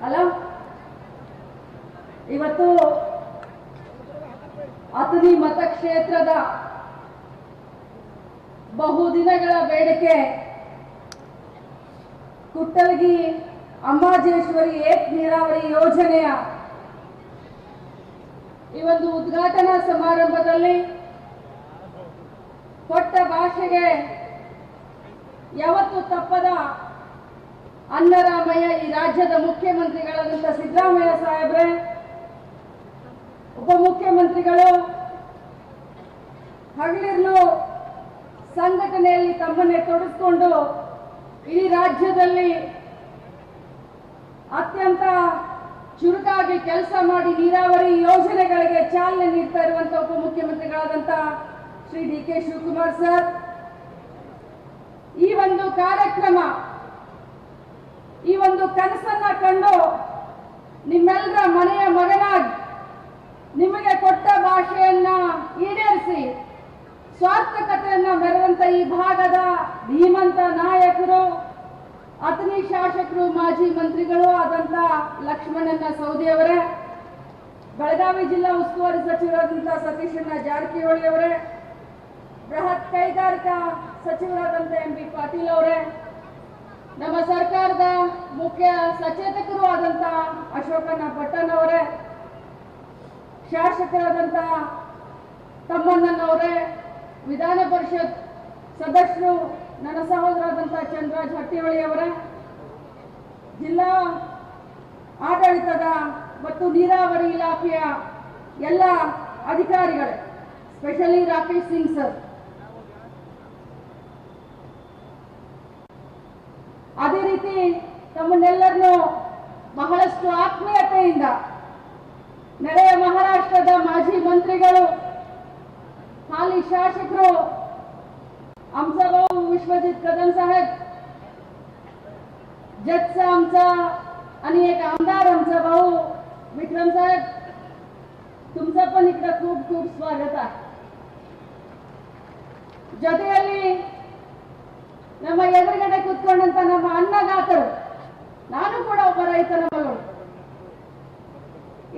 ಅಲ್ಲ ಇವತ್ತು ಅಥಣಿ ಮತಕ್ಷೇತ್ರದ ಬಹುದಿನಗಳ ಬೇಡಿಕೆ ಕುಟ್ಟಲಗಿ ಅಮ್ಮಾಜೇಶ್ವರಿ ಏಕ್ ನೀರಾವರಿ ಯೋಜನೆಯ ಈ ಒಂದು ಉದ್ಘಾಟನಾ ಸಮಾರಂಭದಲ್ಲಿ ಕೊಟ್ಟ ಭಾಷೆಗೆ ಯಾವತ್ತೂ ತಪ್ಪದ ಅನ್ನರಾಮಯ್ಯ ಈ ರಾಜ್ಯದ ಮುಖ್ಯಮಂತ್ರಿಗಳಾದಂಥ ಸಿದ್ದರಾಮಯ್ಯ ಸಾಹೇಬ್ರೆ, ಉಪಮುಖ್ಯಮಂತ್ರಿಗಳು ಹಗಲಿರುಳು ಸಂಘಟನೆಯಲ್ಲಿ ತಮ್ಮನ್ನೇ ತೊಡಗಿಸಿಕೊಂಡು ಇಡೀ ರಾಜ್ಯದಲ್ಲಿ ಅತ್ಯಂತ ಚುರುಕಾಗಿ ಕೆಲಸ ಮಾಡಿ ನೀರಾವರಿ ಯೋಜನೆಗಳಿಗೆ ಚಾಲನೆ ನೀಡ್ತಾ ಇರುವಂತಹ ಉಪಮುಖ್ಯಮಂತ್ರಿಗಳಾದಂಥ Shri D K Shivakumar sir, ಈ ಒಂದು ಕಾರ್ಯಕ್ರಮ, ಈ ಒಂದು ಕನಸನ್ನ ಕಂಡು ನಿಮ್ಮೆಲ್ಲರ ಮನೆಯ ಮಗನಾಗಿ ನಿಮಗೆ ಕೊಟ್ಟ ಭಾಷೆಯನ್ನ ಈಡೇರಿಸಿ ಸ್ವಾರ್ಥಕತೆಯನ್ನ ಮೆರೆದಂತ ಈ ಭಾಗದ ಧೀಮಂತ ನಾಯಕರು, ಅಥಣಿ ಶಾಸಕರು, ಮಾಜಿ ಮಂತ್ರಿಗಳು ಆದಂತ ಲಕ್ಷ್ಮಣನ ಸವದಿ ಅವರೇ, ಬೆಳಗಾವಿ ಜಿಲ್ಲಾ ಉಸ್ತುವಾರಿ ಸಚಿವರಾದಂಥ ಸತೀಶಣ್ಣ ಜಾರಕಿಹೊಳಿ ಅವರೇ, ಬೃಹತ್ ಕೈಗಾರಿಕಾ ಸಚಿವರಾದಂಥ ಎಂ ಬಿ ಪಾಟೀಲ್ ಅವರೇ, ನಮ್ಮ ಸರ್ಕಾರದ ಮುಖ್ಯ ಸಚೇತಕರು ಆದಂಥ ಅಶೋಕಣ್ಣ ಪಟ್ಟಣ್ ಅವರೇ, ಶಾಸಕರಾದಂಥ ತಮ್ಮಣ್ಣನವರೇ, ವಿಧಾನ ಪರಿಷತ್ ಸದಸ್ಯರು ನನ್ನ ಸಹೋದರಾದಂಥ ಚಂದ್ರರಾಜ್ ಹಟ್ಟಿಹೊಳಿ ಅವರೇ, ಜಿಲ್ಲಾ ಆಡಳಿತದ ಮತ್ತು ನೀರಾವರಿ ಇಲಾಖೆಯ ಎಲ್ಲ ಅಧಿಕಾರಿಗಳೇ, ಸ್ಪೆಷಲಿ ರಾಕೇಶ್ ಸಿಂಗ್ ಸರ್, ಅದೇ ರೀತಿ ತಮ್ಮನ್ನೆಲ್ಲರನ್ನು ಬಹಳಷ್ಟು ಆತ್ಮೀಯತೆಯಿಂದ ನೆರೆಯ ಮಹಾರಾಷ್ಟ್ರದ ಮಾಜಿ ಮಂತ್ರಿಗಳು, ಹಾಲಿ ಶಾಸಕರು आमचा भाऊ विश्वजित कदम साहेब, जजचा आमचा आणि एक आमदार आमचा भाऊ विक्रम साहेब, तुमचं पण इकडे खूप खूप स्वागत आहे. ಜೊತೆಯಲ್ಲಿ ನಮ್ಮ ಎದುರುಗಡೆ ಕೂತ್ಕೊಂಡಂತ ನಮ್ಮ ಅನ್ನದಾತರು, ನಾನು ಕೂಡ ಒಬ್ಬ ರೈತನ ಮಗಳು.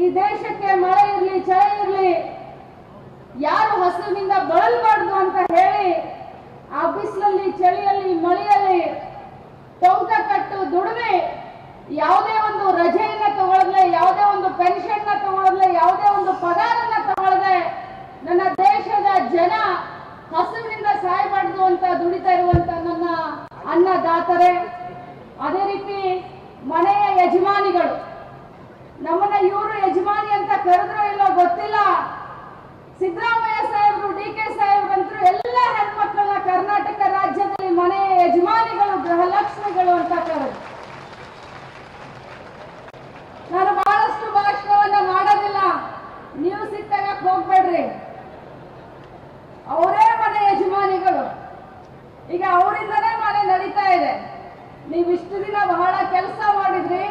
ಈ ದೇಶಕ್ಕೆ ಮಳೆ ಇರಲಿ ಚಳಿ ಇರಲಿ ಯಾರು ಹಸುವಿನಿಂದ ಬಳಲಬಾರ್ದು ಅಂತ ಹೇಳಿ ಆ ಬಿಸಿಲಲ್ಲಿ ಚಳಿಯಲ್ಲಿ ಮಳೆಯಲ್ಲಿ ಟೊಂಕ ಕಟ್ಟು ದುಡಿಮೆ, ಯಾವುದೇ ಒಂದು ರಜೆಯನ್ನ ತಗೊಳ್ಳದೆ, ಯಾವುದೇ ಒಂದು ಪೆನ್ಷನ್ ನ ತಗೊಳ್ಳದೆ, ಯಾವುದೇ ಒಂದು ಪಗಾರನ್ನ ತಗೊಳ್ಳದೆ ನನ್ನ ದೇಶದ ಜನ ಹಸುವಿನಿಂದ ಸಾಯಬಾರ್ದು ಅಂತ ದುಡಿತಾ ಇರುವಂತ ನನ್ನ ಅನ್ನದಾತರೇ, ಅದೇ ರೀತಿ ಮನೆಯ ಯಜಮಾನಿಗಳು, ನಮ್ಮನ್ನ ಇವರು ಯಜಮಾನಿ ಅಂತ ಕರೆದ್ರೋ ಇಲ್ಲೋ ಗೊತ್ತಿಲ್ಲ, ಸಿದ್ದರಾಮಯ್ಯ ಸಾಹೇಬರು, ಡಿ ಕೆ ಸಾಹೇಬ್ರಂತರು ಎಲ್ಲ ಹೆಣ್ಮಕ್ಳನ್ನ ಕರ್ನಾಟಕ ರಾಜ್ಯದಲ್ಲಿ ಮನೆಯ ಯಜಮಾನಿಗಳು, ಗೃಹಲಕ್ಷ್ಮಿಗಳು ಅಂತ ಕರೆದು. ನಾನು ಬಹಳಷ್ಟು ಭಾಷಣವನ್ನ ಮಾಡೋದಿಲ್ಲ, ನೀವು ಸಿಕ್ಕಾಗ ಹೋಗ್ಬೇಡ್ರಿ, ಅವರೇ ಮನೆ ಯಜಮಾನಿಗಳು. ಈಗ ಅವರಿಂದನೇ ಮನೆ ನಡೀತಾ ಇದೆ. ನೀವು ಇಷ್ಟು ದಿನ ಬಹಳ ಕೆಲಸ ಮಾಡಿದ್ರಿ,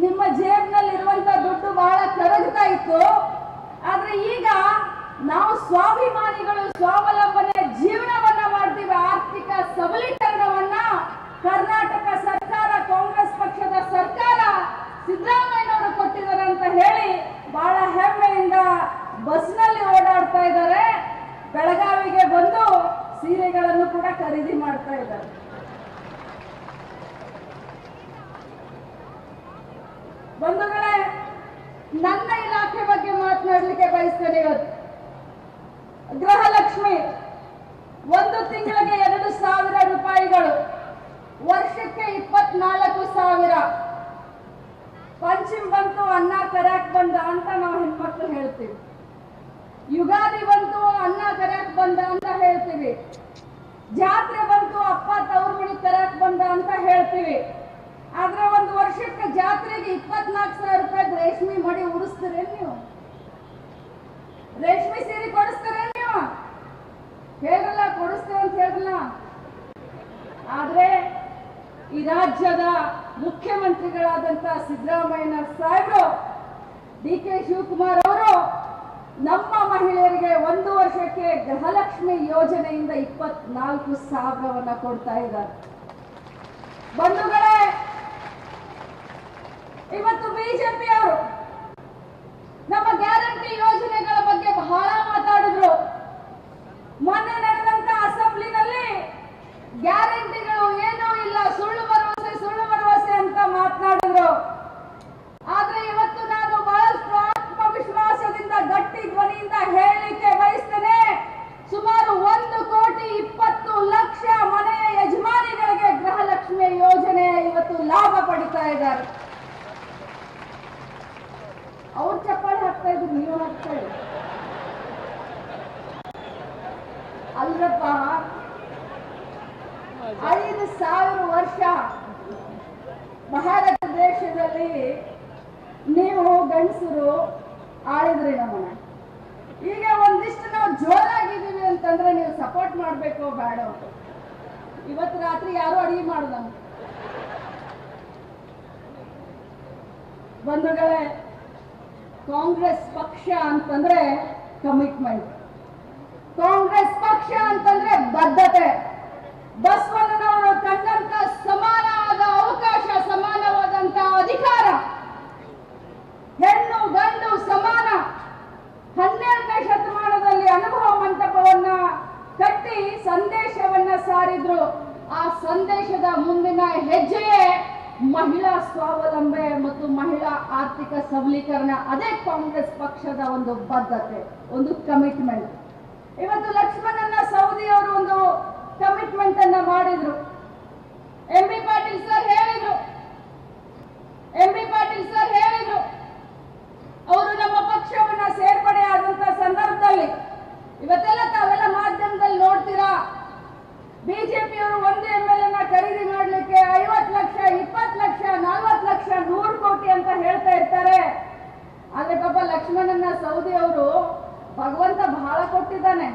ನಿಮ್ಮ ಜೇಬ್ನಲ್ಲಿರುವಂತ ದುಡ್ಡು ಬಹಳ ಕರಗ್ತಾ ಇತ್ತು. ಆದ್ರೆ ಈಗ ನಾವು ಸ್ವಾಭಿಮಾನಿಗಳು, ಸ್ವಾವಲಂಬನೆ ಜೀವನವನ್ನ ಮಾಡ್ತೀವಿ. ಆರ್ಥಿಕ ಸಬಲೀಕರಣವನ್ನ ಕರ್ನಾಟಕ ಸರ್ಕಾರ, ಕಾಂಗ್ರೆಸ್ ಪಕ್ಷದ ಸರ್ಕಾರ, ಸಿದ್ದರಾಮಯ್ಯನವರು ಕೊಟ್ಟಿದ್ದಾರೆ ಅಂತ ಹೇಳಿ ಬಹಳ ಹೆಮ್ಮೆಯಿಂದ ಬಸ್ನಲ್ಲಿ ಓಡಾಡ್ತಾ ಇದ್ದಾರೆ. ಬೆಳಗಾವಿಗೆ ಬಂದು ಸೀರೆಗಳನ್ನು ಕೂಡ ಖರೀದಿ ಮಾಡ್ತಾ ಇದ್ದಾರೆ. ಬಂಧುಗಳೇ, ನನ್ನ ಇಲಾಖೆ ಬಗ್ಗೆ ಮಾತನಾಡಲಿಕ್ಕೆ ಬಯಸ್ತೇನೆ. ಇವತ್ತು ಗೃಹಲಕ್ಷ್ಮಿ ಒಂದು ತಿಂಗಳಿಗೆ 2,000 ರೂಪಾಯಿಗಳು, ವರ್ಷಕ್ಕೆ 24,000. ಪಂಚಮಿ ಬಂತು, ಅನ್ನ ಕರ್ಯಾಕ್ ಬಂದ ಅಂತ ನಾವು ಹೆಣ್ಮಕ್ಳು ಹೇಳ್ತೀವಿ. ಯುಗಾದಿ ಬಂತು, ಅನ್ನ ಕರ್ಯಾಕ್ ಬಂದ ಅಂತ ಹೇಳ್ತೀವಿ. ಜಾತ್ರೆ ಬಂತು, ಅಪ್ಪ ತವ್ರ ಮನೆ ಕರ್ಯಾಕ್ ಬಂದ ಅಂತ ಹೇಳ್ತೀವಿ. ಆದ್ರೆ ಒಂದು ವರ್ಷಕ್ಕೆ ಜಾತ್ರೆಗೆ 24,000 ರೂಪಾಯಿ ರೇಷ್ಮೆ ಮಡಿ ಉಡಿಸ್ತೀರೇನ್ ನೀವು? ರೇಷ್ಮೆ ಸೀರೆ ಕೊಡಿಸ್ತೀರೇನ್ ನೀವು? ಹೇಳಲ್ಲ, ಕೊಡಿಸ್ತೇವೆ ಅಂತ ಹೇಳಲ್ಲ. ಆದ್ರೆ ಈ ರಾಜ್ಯದ ಮುಖ್ಯಮಂತ್ರಿಗಳಾದಂತ ಸಿದ್ದರಾಮಯ್ಯ ಸಾಹೇಬರು, ಡಿ ಕೆ ಶಿವಕುಮಾರ್ ಅವರು ನಮ್ಮ ಮಹಿಳೆಯರಿಗೆ ಒಂದು ವರ್ಷಕ್ಕೆ ಗೃಹಲಕ್ಷ್ಮಿ ಯೋಜನೆಯಿಂದ 24,000 ಕೊಡ್ತಾ ಇದ್ದಾರೆ. ಬಂಧುಗಳೇ, ಇವತ್ತು ಬಿಜೆಪಿಯವರು ನಮ್ಮ ಗ್ಯಾರಂಟಿ ಯೋಜನೆಗಳ ಬಗ್ಗೆ ಬಹಳ ಮಾತಾಡಿದ್ರು. ಮೊನ್ನೆ ನಡೆದಂತ ಅಸೆಂಬ್ಲಿನಲ್ಲಿ ಗ್ಯಾರಂಟಿಗಳು ಏನೂ ಇಲ್ಲ, ಸುಳ್ಳು ಭರವಸೆ ಅಂತ ಮಾತನಾಡಿದ್ರು. ಆದ್ರೆ ಇವತ್ತು ನಾನು ಬಹಳಷ್ಟು ಆತ್ಮವಿಶ್ವಾಸದಿಂದ ಗಟ್ಟಿ ಧ್ವನಿಯಿಂದ ಹೇಳಲಿಕ್ಕೆ ಬಯಸ್ತೇನೆ, ಸುಮಾರು 1,20,00,000 ಮನೆಯ ಯಜಮಾನಿಗಳಿಗೆ ಗೃಹಲಕ್ಷ್ಮಿ ಯೋಜನೆ ಇವತ್ತು ಲಾಭ ಪಡಿತಾ ಇದ್ದಾರೆ. ಅವ್ರು ಚಪ್ಪಾಳೆ ಹಾಕ್ತಾ ಇದ್ರು, ನೀವು ಹಾಕ್ತಾ ಇದ್ರು ಅಲ್ರಪ್ಪ. 5,000 ವರ್ಷ ಭಾರತ ದೇಶದಲ್ಲಿ ನೀವು ಗಂಡಸರು ಆಳಿದ್ರಿ ನಮ್ಮನ್ನ. ಈಗ ಒಂದಿಷ್ಟು ನಾವು ಜೋರಾಗಿದ್ದೀವಿ ಅಂತಂದ್ರೆ ನೀವು ಸಪೋರ್ಟ್ ಮಾಡ್ಬೇಕು ಬೇಡ. ಇವತ್ತು ರಾತ್ರಿ ಯಾರು ಅಡಿಗೆ ಮಾಡುದ ಬಂಧುಗಳೇ, ಕಾಂಗ್ರೆಸ್ ಪಕ್ಷ ಅಂತಂದ್ರೆ ಕಮಿಟ್ಮೆಂಟ್, ಕಾಂಗ್ರೆಸ್ ಪಕ್ಷ ಅಂತಂದ್ರೆ ಬದ್ಧತೆ. ಬಸವಣ್ಣನವರು ಕಂಡಂತ ಸಮಾನವಾದ ಅವಕಾಶ, ಸಮಾನವಾದಂತ ಅಧಿಕಾರ, ಹೆಣ್ಣು ಗಂಡು ಸಮಾನ. 12ನೇ ಶತಮಾನದಲ್ಲಿ ಅನುಭವ ಮಂಟಪವನ್ನ ಕಟ್ಟಿ ಸಂದೇಶವನ್ನ ಸಾರಿದ್ರು. ಆ ಸಂದೇಶದ ಮುಂದಿನ ಹೆಜ್ಜೆಯೇ ಮಹಿಳಾ ಸ್ವಾವಲಂಬನೆ ಮತ್ತು ಮಹಿಳಾ ಆರ್ಥಿಕ ಸಬಲೀಕರಣ. ಅದೇ ಕಾಂಗ್ರೆಸ್ ಪಕ್ಷದ ಒಂದು ಬದ್ಧತೆ, ಒಂದು ಕಮಿಟ್ಮೆಂಟ್. ಇವತ್ತು ಲಕ್ಷ್ಮಣನ ಸವದಿ ಅವರು ಒಂದು ಕಮಿಟ್ಮೆಂಟ್ ಅನ್ನ ಮಾಡಿದ್ರು. ಎಂ ಬಿ ಪಾಟೀಲ್ ಸರ್ ಹೇಳಿದ್ರು ಅವರು ನಮ್ಮ ಪಕ್ಷವನ್ನ ಸೇರ್ಪಡೆ ಆದಂತ ಸಂದರ್ಭದಲ್ಲಿ, ಇವತ್ತೆಲ್ಲ ತಾವೆಲ್ಲ ಮಾಧ್ಯಮದಲ್ಲಿ ನೋಡ್ತೀರಾ, ಬಿಜೆಪಿಯವರು ಒಂದು MLA ಖರೀದಿ ಮಾಡ್ಲಿಕ್ಕೆ 50 ಲಕ್ಷ, 20 ಲಕ್ಷ, 40 ಲಕ್ಷ, 100 ಕೋಟಿ ಅಂತ ಹೇಳ್ತಾ ಇರ್ತಾರೆ. ಆದ್ರೆ ಪಾಪ ಲಕ್ಷ್ಮಣನ ಸವದಿ ಅವರು ಭಗವಂತ ಬಹಳ ಕೊಟ್ಟಿದ್ದಾನೆ.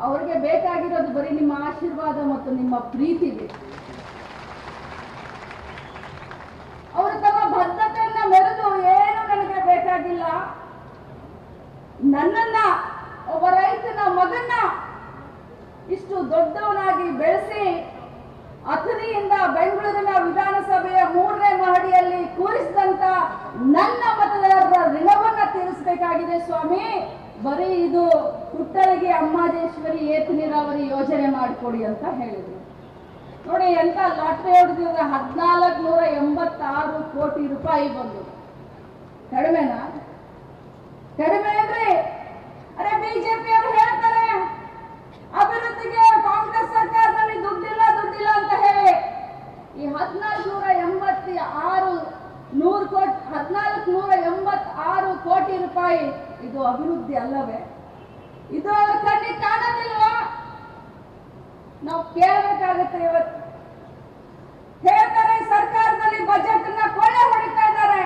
ಅವ್ರಿಗೆ ಬೇಕಾಗಿರೋದು ಬರೀ ನಿಮ್ಮ ಆಶೀರ್ವಾದ ಮತ್ತು ನಿಮ್ಮ ಪ್ರೀತಿ ಬೇಕು. ಅವರು ತಮ್ಮ ಬದ್ಧತೆಯನ್ನ ಮೆರೆದು ಏನು ನನಗೆ ಬೇಕಾಗಿಲ್ಲ, ನನ್ನನ್ನ ಒಬ್ಬ ರೈತನ ಮಗನ್ನ ಇಷ್ಟು ದೊಡ್ಡವನಾಗಿ ಬೆಳೆಸಿ ಅಥಣಿಯಿಂದ ಬೆಂಗಳೂರಿನ ವಿಧಾನಸಭೆಯ 3ನೇ ಮಹಡಿಯಲ್ಲಿ ಕೂರಿಸಿದಂತ ನನ್ನ ಮತದಾರರ ಋಣವನ್ನ ತೀರಿಸಬೇಕಾಗಿದೆ ಸ್ವಾಮಿ. ಬರೀ ಇದು ಕುಟ್ಟಳಿಗೆ ಅಮ್ಮಾಜೇಶ್ವರಿ ಏತ ನೀರಾವರಿ ಯೋಜನೆ ಮಾಡಿಕೊಡಿ ಅಂತ ಹೇಳಿದ್ರು. ನೋಡಿ ಎಂತ ಲಾಟ್ರಿ ಹೊಡೆದಿದ್ರೆ 1,486 ಕೋಟಿ ರೂಪಾಯಿ ಬಂದು. ಕಡಿಮೆನಾ? ಕಡಿಮೆ ಏನ್ರಿ? ಅರೆ ಬಿಜೆಪಿ ಅವರು ಹೇಳ್ತಾರೆ ಅಭಿವೃದ್ಧಿಗೆ ಕಾಂಗ್ರೆಸ್ ಸರ್ಕಾರದಲ್ಲಿ ದುಡ್ಡಿಲ್ಲ ಅಂತ ಹೇಳಿ ಈ 1,486 ಕೋಟಿ ರೂಪಾಯಿ ಇದು ಅಭಿವೃದ್ಧಿ ಅಲ್ಲವೇ? ಇದು ಅವರ ಕಣ್ಣಿಗೆ ಕಾಣೋದಿಲ್ವಾ? ನಾವು ಕೇಳಬೇಕಾಗುತ್ತೆ. ಇವತ್ತು ಹೇಳ್ತಾರೆ ಸರ್ಕಾರದಲ್ಲಿ ಬಜೆಟ್ ಅನ್ನ ಕೊಳ್ಳೆ ಹೊಡಿತಾ ಇದ್ದಾರೆ.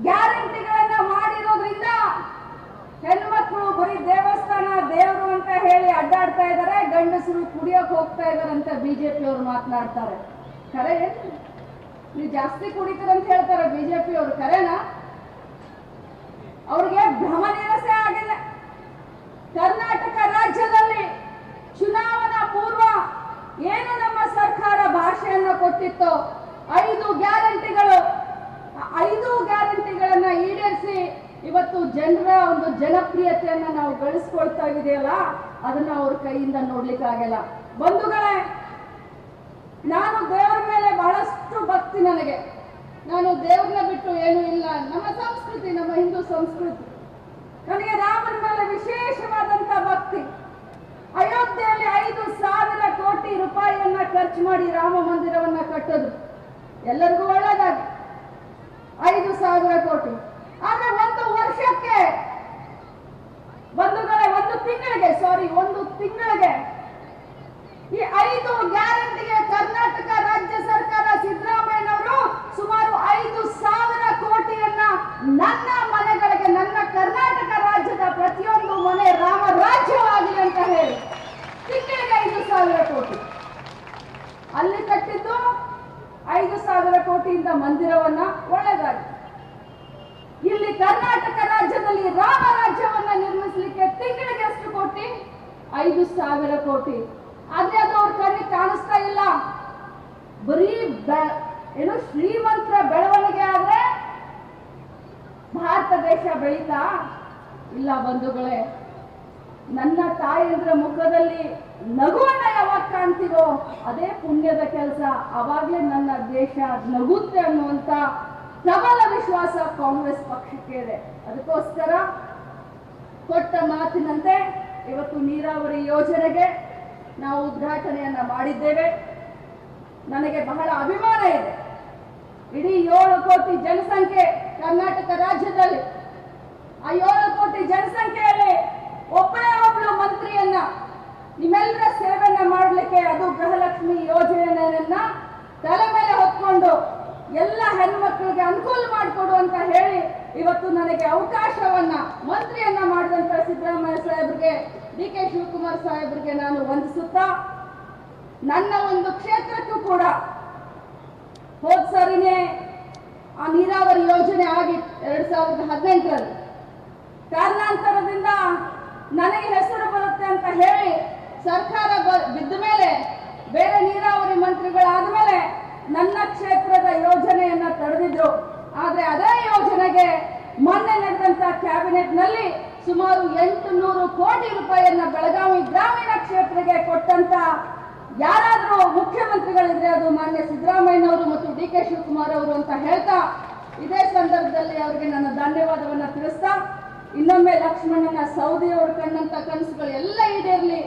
ಗ್ಯಾರಂಟಿಗಳನ್ನ ಮಾಡಿರೋದ್ರಿಂದ ಹೆಣ್ಮಕ್ಳು ಬರೀ ದೇವಸ್ಥಾನ ದೇವರು ಅಂತ ಹೇಳಿ ಅಡ್ಡಾಡ್ತಾ ಇದ್ದಾರೆ, ಗಂಡಸರು ಕುಡಿಯೋಕೆ ಹೋಗ್ತಾ ಇದಾರೆ ಅಂತ ಬಿಜೆಪಿ ಅವರು ಮಾತನಾಡ್ತಾರೆ. ಕರೆ ಏನು? ನೀವು ಜಾಸ್ತಿ ಕುಡಿತೀರಂತ ಹೇಳ್ತಾರೆ ಬಿಜೆಪಿ ಅವರು, ಕರೆನಾ? ಅವ್ರಿಗೆ ಭ್ರಮ ನಿರಸೆ ಆಗಿದೆ. ಕರ್ನಾಟಕ ರಾಜ್ಯದಲ್ಲಿ ಚುನಾವಣಾ ಪೂರ್ವ ಏನು ನಮ್ಮ ಸರ್ಕಾರ ಭಾಷೆಯನ್ನು ಕೊಟ್ಟಿತ್ತು, 5 ಗ್ಯಾರಂಟಿಗಳನ್ನ ಈಡೇರಿಸಿ ಇವತ್ತು ಜನರ ಒಂದು ಜನಪ್ರಿಯತೆಯನ್ನ ನಾವು ಗಳಿಸ್ಕೊಳ್ತಾ ಇದೆಯಲ್ಲ, ಅದನ್ನ ಅವ್ರ ಕೈಯಿಂದ ನೋಡ್ಲಿಕ್ಕಾಗಲ್ಲ. ಬಂಧುಗಳೇ, ನಾನು ದೇವರ ಮೇಲೆ ಬಹಳಷ್ಟು ಭಕ್ತಿ. ನಾನು ದೇವ್ರನ್ನ ಬಿಟ್ಟು ಏನೂ ಇಲ್ಲ. ನಮ್ಮ ಸಂಸ್ಕೃತಿ, ನಮ್ಮ ಹಿಂದೂ ಸಂಸ್ಕೃತಿ. ನನಗೆ ರಾಮನ ಮೇಲೆ ವಿಶೇಷವಾದಂತ ಭಕ್ತಿ. ಅಯೋಧ್ಯೆಯಲ್ಲಿ 5,000 ಕೋಟಿ ರೂಪಾಯಿಯನ್ನ ಖರ್ಚು ಮಾಡಿ ರಾಮ ಮಂದಿರವನ್ನ ಕಟ್ಟೋದು ಎಲ್ಲರಿಗೂ ಒಳ್ಳೆದಾಗಿ 5,000 ಕೋಟಿ. ಆದ್ರೆ ಒಂದು ವರ್ಷಕ್ಕೆ ಬಂಧುಗಳೇ, ಒಂದು ತಿಂಗಳಿಗೆ ಈ 5 ಗ್ಯಾರಂಟಿಗೆ ಕರ್ನಾಟಕ ರಾಜ್ಯ ಸರ್ಕಾರ ಸಿದ್ದರಾಮಯ್ಯನವರು ಸುಮಾರು 5,000 ಕೋಟಿಯನ್ನ ನನ್ನ ಮನೆಗಳಿಗೆ, ನನ್ನ ಕರ್ನಾಟಕ ರಾಜ್ಯದ ಪ್ರತಿಯೊಂದು ಮನೆ ರಾಮ ರಾಜ್ಯವಾಗಲಿ ಅಂತ ಹೇಳಿ ತಿಂಗಳಿಗೆ 5,000 ಕೋಟಿ ಅಲ್ಲಿ ಕಟ್ಟಿದ್ದು. 5,000 ಕೋಟಿಯಿಂದ ಮಂದಿರವನ್ನ ಒಳ್ಳೆದಾಗಿ ಇಲ್ಲಿ ಕರ್ನಾಟಕ ರಾಜ್ಯದಲ್ಲಿ ರಾಮ ರಾಜ್ಯವನ್ನ ನಿರ್ಮಿಸಲಿಕ್ಕೆ ತಿಂಗಳಿಗೆ ಎಷ್ಟು ಕೋಟಿ? 5,000 ಕೋಟಿ. ಆದ್ರೆ ಅದು ಅವ್ರ ಕಣ್ಣಿಗೆ ಕಾಣಿಸ್ತಾ ಇಲ್ಲ. ಬರೀ ಏನು ಶ್ರೀಮಂತರ ಬೆಳವಣಿಗೆ ಆದ್ರೆ ಬೆಳೀತಾ ಇಲ್ಲ ಬಂಧುಗಳೇ. ನನ್ನ ತಾಯಂದ್ರ ಮುಖದಲ್ಲಿ ನಗುವನ್ನ ಯಾವಾಗ ಕಾಣ್ತೀವೋ ಅದೇ ಪುಣ್ಯದ ಕೆಲಸ, ಅವಾಗ್ಲೇ ನನ್ನ ದೇಶ ನಗುತ್ತೆ ಅನ್ನುವಂತ ಪ್ರಬಲ ವಿಶ್ವಾಸ ಕಾಂಗ್ರೆಸ್ ಪಕ್ಷಕ್ಕೆ ಇದೆ. ಅದಕ್ಕೋಸ್ಕರ ಕೊಟ್ಟ ಮಾತಿನಂತೆ ಇವತ್ತು ನೀರಾವರಿ ಯೋಜನೆಗೆ ನಾವು ಉದ್ಘಾಟನೆಯನ್ನ ಮಾಡಿದ್ದೇವೆ. ನನಗೆ ಬಹಳ ಅಭಿಮಾನ ಇದೆ. ಇಡೀ 7 ಕೋಟಿ ಜನಸಂಖ್ಯೆ ಕರ್ನಾಟಕ ರಾಜ್ಯದಲ್ಲಿ, ಆ 7 ಕೋಟಿ ಜನಸಂಖ್ಯೆಯಲ್ಲಿ ಒಬ್ಬಳೇ ಒಬ್ಬಳು ಮಂತ್ರಿಯನ್ನ ನಿಮ್ಮೆಲ್ಲರ ಸೇವೆಯನ್ನ ಮಾಡಲಿಕ್ಕೆ, ಅದು ಗೃಹಲಕ್ಷ್ಮಿ ಯೋಜನೆಯನ್ನ ತಲೆ ಮೇಲೆ ಹೊತ್ಕೊಂಡು ಎಲ್ಲ ಹೆಣ್ಮಕ್ಳಿಗೆ ಅನುಕೂಲ ಮಾಡಿಕೊಡು ಅಂತ ಹೇಳಿ ಇವತ್ತು ನನಗೆ ಅವಕಾಶವನ್ನ ಮಂತ್ರಿಯನ್ನ ಮಾಡಿದಂತ ಸಿದ್ದರಾಮಯ್ಯ ಸಾಹೇಬ್ರಿಗೆ, ಡಿ ಕೆ ಶಿವಕುಮಾರ್ ಸಾಹೇಬ್ರಿಗೆ ನಾನು ವಂದಿಸುತ್ತಾ, ನನ್ನ ಒಂದು ಕ್ಷೇತ್ರಕ್ಕೂ ಕೂಡ ಹೋದ್ ಸರಿನೇ ಆ ನೀರಾವರಿ ಯೋಜನೆ ಆಗಿತ್ತು 2018ರಲ್ಲಿ. ಕಾರಣಾಂತರದಿಂದ ನನಗೆ ಹೆಸರು ಬರುತ್ತೆ ಅಂತ ಹೇಳಿ ಸರ್ಕಾರ ಬಿದ್ದ ಮೇಲೆ, ಬೇರೆ ನೀರಾವರಿ ಮಂತ್ರಿಗಳಾದ ಮೇಲೆ ನನ್ನ ಕ್ಷೇತ್ರದ ಯೋಜನೆಯನ್ನ ತಡೆದಿದ್ರು. ಆದ್ರೆ ಅದೇ ಯೋಜನೆಗೆ ಮೊನ್ನೆ ನಡೆದಂತ ಕ್ಯಾಬಿನೆಟ್ ನಲ್ಲಿ ಸುಮಾರು 800 ಕೋಟಿ ರೂಪಾಯಿಯನ್ನ ಬೆಳಗಾವಿ ಗ್ರಾಮೀಣ ಕ್ಷೇತ್ರಕ್ಕೆ ಕೊಟ್ಟಂತ ಯಾರಾದ್ರೂ ಮುಖ್ಯಮಂತ್ರಿಗಳಿದ್ರೆ ಅದು ಮಾನ್ಯ ಸಿದ್ದರಾಮಯ್ಯನವರು ಮತ್ತು ಡಿ ಕೆ ಶಿವಕುಮಾರ್ ಅವರು ಅಂತ ಹೇಳ್ತಾ, ಇದೇ ಸಂದರ್ಭದಲ್ಲಿ ಅವರಿಗೆ ನನ್ನ ಧನ್ಯವಾದವನ್ನ ತಿಳಿಸ್ತಾ, ಇನ್ನೊಮ್ಮೆ ಲಕ್ಷ್ಮಣನ ಸೌದಿ ಅವರು ಕಂಡಂತ ಕನಸುಗಳು ಎಲ್ಲ ಈಡೇರಲಿ,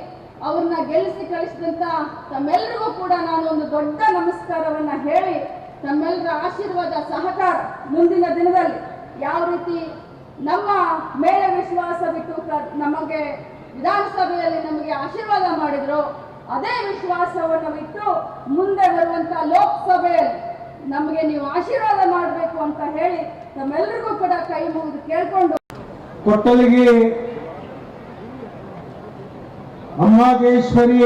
ಅವ್ರನ್ನ ಗೆಲ್ಲಿಸಿ ಕಳಿಸಿದಂತ ತಮ್ಮೆಲ್ಲರಿಗೂ ಕೂಡ ನಾನು ಒಂದು ದೊಡ್ಡ ನಮಸ್ಕಾರವನ್ನ ಹೇಳಿ, ತಮ್ಮೆಲ್ಲರ ಆಶೀರ್ವಾದ ಸಹಕಾರ ಮುಂದಿನ ದಿನದಲ್ಲಿ ಯಾವ ರೀತಿ ನಮ್ಮ ಮೇಲೆ ವಿಶ್ವಾಸ ಬಿಟ್ಟು ನಮಗೆ ವಿಧಾನಸಭೆಯಲ್ಲಿ ನಮಗೆ ಆಶೀರ್ವಾದ ಮಾಡಿದ್ರು, ಅದೇ ವಿಶ್ವಾಸವನ್ನು ಬಿಟ್ಟು ಮುಂದೆ ಬರುವಂತ ಲೋಕಸಭೆಯಲ್ಲಿ ನಮಗೆ ನೀವು ಆಶೀರ್ವಾದ ಮಾಡಬೇಕು ಅಂತ ಹೇಳಿ ತಮ್ಮೆಲ್ಲರಿಗೂ ಕೂಡ ಕೈ ಮುಗಿದು ಕೇಳ್ಕೊಂಡು, ಕೊಟ್ಟಲಿಗೆ ಅಮ್ಮಾಗೇಶ್ವರಿ